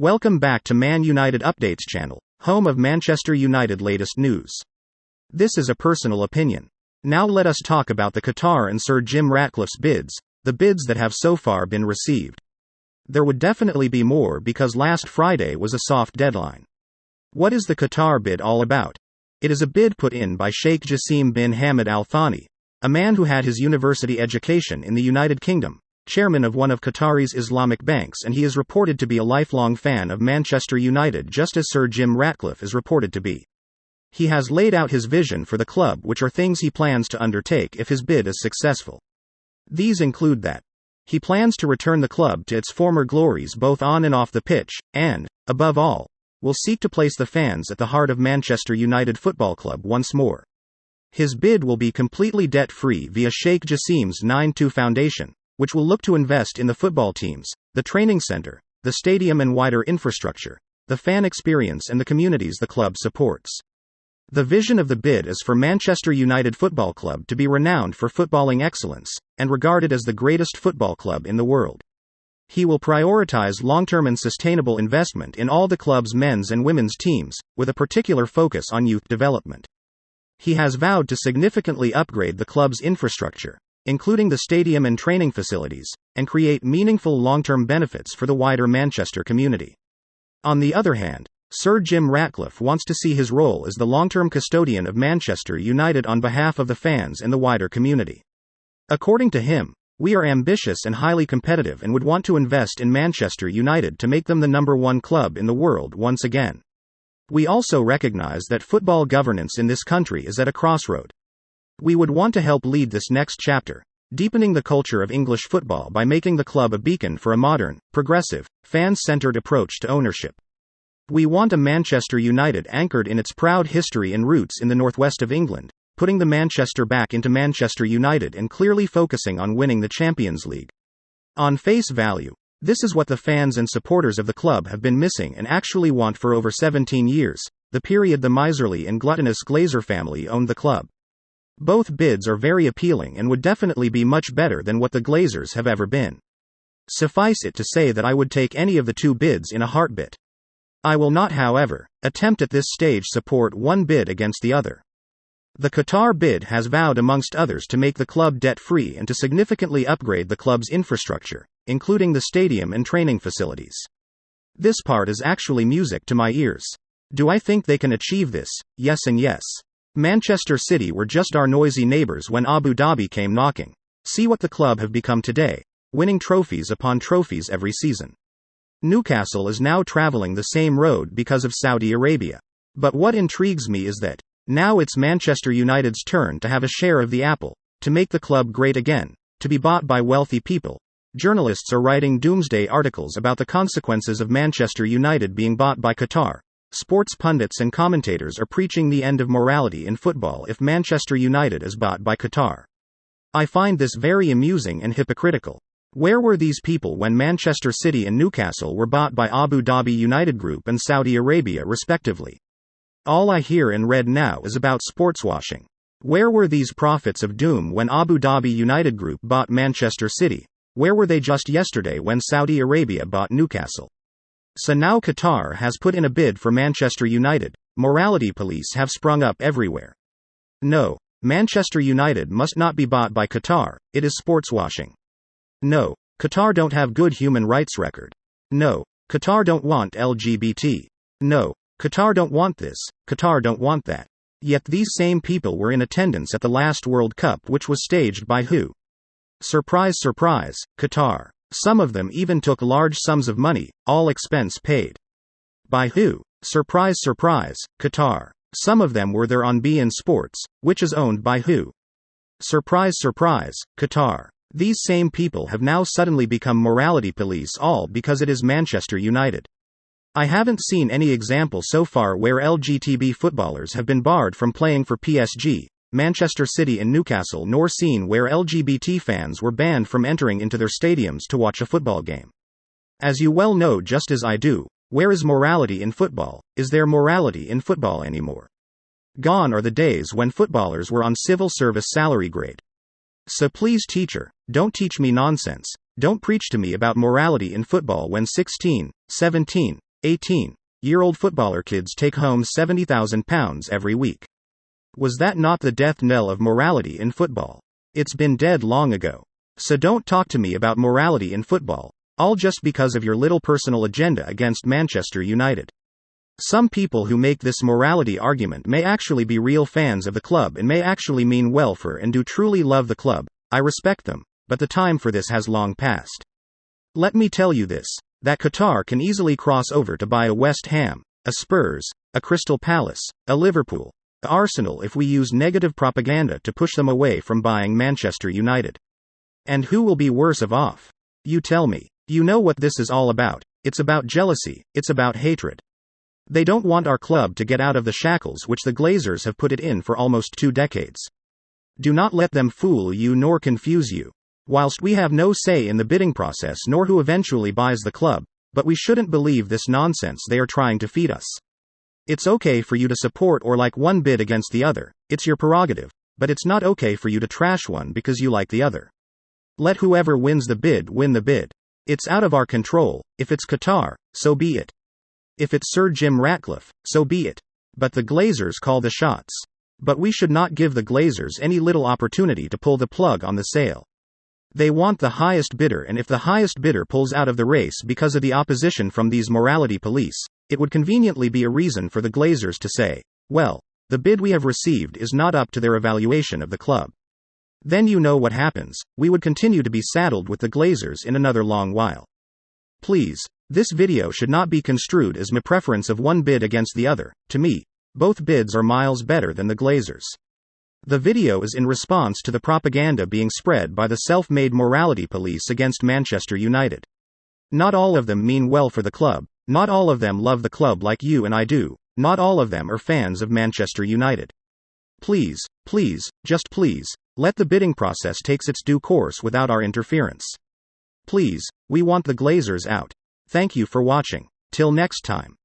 Welcome back to Man United Updates channel, home of Manchester United latest news. This is a personal opinion. Now let us talk about the Qatar and Sir Jim Ratcliffe's bids, the bids that have so far been received. There would definitely be more because last Friday was a soft deadline. What is the Qatar bid all about? It is a bid put in by Sheikh Jassim bin Hamad Al Thani, a man who had his university education in the United Kingdom, chairman of one of Qatari's Islamic banks, and he is reported to be a lifelong fan of Manchester United, just as Sir Jim Ratcliffe is reported to be. He has laid out his vision for the club, which are things he plans to undertake if his bid is successful. These include that he plans to return the club to its former glories both on and off the pitch, and, above all, will seek to place the fans at the heart of Manchester United Football Club once more. His bid will be completely debt-free via Sheikh Jassim's 9-2 Foundation, which will look to invest in the football teams, the training center, the stadium and wider infrastructure, the fan experience and the communities the club supports. The vision of the bid is for Manchester United Football Club to be renowned for footballing excellence, and regarded as the greatest football club in the world. He will prioritize long-term and sustainable investment in all the club's men's and women's teams, with a particular focus on youth development. He has vowed to significantly upgrade the club's infrastructure, including the stadium and training facilities, and create meaningful long-term benefits for the wider Manchester community. On the other hand, Sir Jim Ratcliffe wants to see his role as the long-term custodian of Manchester United on behalf of the fans and the wider community. According to him, "We are ambitious and highly competitive and would want to invest in Manchester United to make them the #1 club in the world once again. We also recognize that football governance in this country is at a crossroad. We would want to help lead this next chapter, deepening the culture of English football by making the club a beacon for a modern, progressive, fan-centered approach to ownership. We want a Manchester United anchored in its proud history and roots in the northwest of England, putting the Manchester back into Manchester United and clearly focusing on winning the Champions League." On face value, this is what the fans and supporters of the club have been missing and actually want for over 17 years, the period the miserly and gluttonous Glazer family owned the club. Both bids are very appealing and would definitely be much better than what the Glazers have ever been. Suffice it to say that I would take any of the two bids in a heartbeat. I will not, however, attempt at this stage support one bid against the other. The Qatar bid has vowed amongst others to make the club debt-free and to significantly upgrade the club's infrastructure, including the stadium and training facilities. This part is actually music to my ears. Do I think they can achieve this? Yes and yes. Manchester City were just our noisy neighbors when Abu Dhabi came knocking. See what the club have become today, winning trophies upon trophies every season. Newcastle is now traveling the same road because of Saudi Arabia. But what intrigues me is that now it's Manchester United's turn to have a share of the apple, to make the club great again, to be bought by wealthy people. Journalists are writing doomsday articles about the consequences of Manchester United being bought by Qatar. Sports pundits and commentators are preaching the end of morality in football if Manchester United is bought by Qatar. I find this very amusing and hypocritical. Where were these people when Manchester City and Newcastle were bought by Abu Dhabi United Group and Saudi Arabia respectively? All I hear and read now is about sportswashing. Where were these prophets of doom when Abu Dhabi United Group bought Manchester City? Where were they just yesterday when Saudi Arabia bought Newcastle? So now Qatar has put in a bid for Manchester United. Morality police have sprung up everywhere. No, Manchester United must not be bought by Qatar. It is sportswashing. No, Qatar don't have good human rights record. No, Qatar don't want LGBT. No, Qatar don't want this, Qatar don't want that. Yet these same people were in attendance at the last World Cup, which was staged by who? Surprise surprise, Qatar. Some of them even took large sums of money, all expense paid. By who? Surprise surprise, Qatar. Some of them were there on beIN Sports, which is owned by who? Surprise surprise, Qatar. These same people have now suddenly become morality police, all because it is Manchester United. I haven't seen any example so far where LGTB footballers have been barred from playing for PSG, Manchester City and Newcastle, nor seen where LGBT fans were banned from entering into their stadiums to watch a football game. As you well know just as I do, where is morality in football? Is there morality in football anymore? Gone are the days when footballers were on civil service salary grade. So please, teacher, don't teach me nonsense. Don't preach to me about morality in football when 16, 17, 18-year-old footballer kids take home £70,000 every week. Was that not the death knell of morality in football? It's been dead long ago. So don't talk to me about morality in football, all just because of your little personal agenda against Manchester United. Some people who make this morality argument may actually be real fans of the club and may actually mean well for and do truly love the club. I respect them, but the time for this has long passed. Let me tell you this, that Qatar can easily cross over to buy a West Ham, a Spurs, a Crystal Palace, a Liverpool, a Arsenal if we use negative propaganda to push them away from buying Manchester United. And who will be worse off? You tell me. You know what this is all about. It's about jealousy, it's about hatred. They don't want our club to get out of the shackles which the Glazers have put it in for almost 2 decades. Do not let them fool you nor confuse you. Whilst we have no say in the bidding process nor who eventually buys the club, but we shouldn't believe this nonsense they are trying to feed us. It's okay for you to support or like one bid against the other, it's your prerogative, but it's not okay for you to trash one because you like the other. Let whoever wins the bid win the bid. It's out of our control. If it's Qatar, so be it. If it's Sir Jim Ratcliffe, so be it. But the Glazers call the shots. But we should not give the Glazers any little opportunity to pull the plug on the sale. They want the highest bidder, and if the highest bidder pulls out of the race because of the opposition from these morality police, it would conveniently be a reason for the Glazers to say, well, the bid we have received is not up to their evaluation of the club. Then you know what happens, we would continue to be saddled with the Glazers in another long while. Please, this video should not be construed as my preference of one bid against the other. To me, both bids are miles better than the Glazers. The video is in response to the propaganda being spread by the self-made morality police against Manchester United. Not all of them mean well for the club, not all of them love the club like you and I do, not all of them are fans of Manchester United. Please, just please, let the bidding process take its due course without our interference. Please, we want the Glazers out. Thank you for watching. Till next time.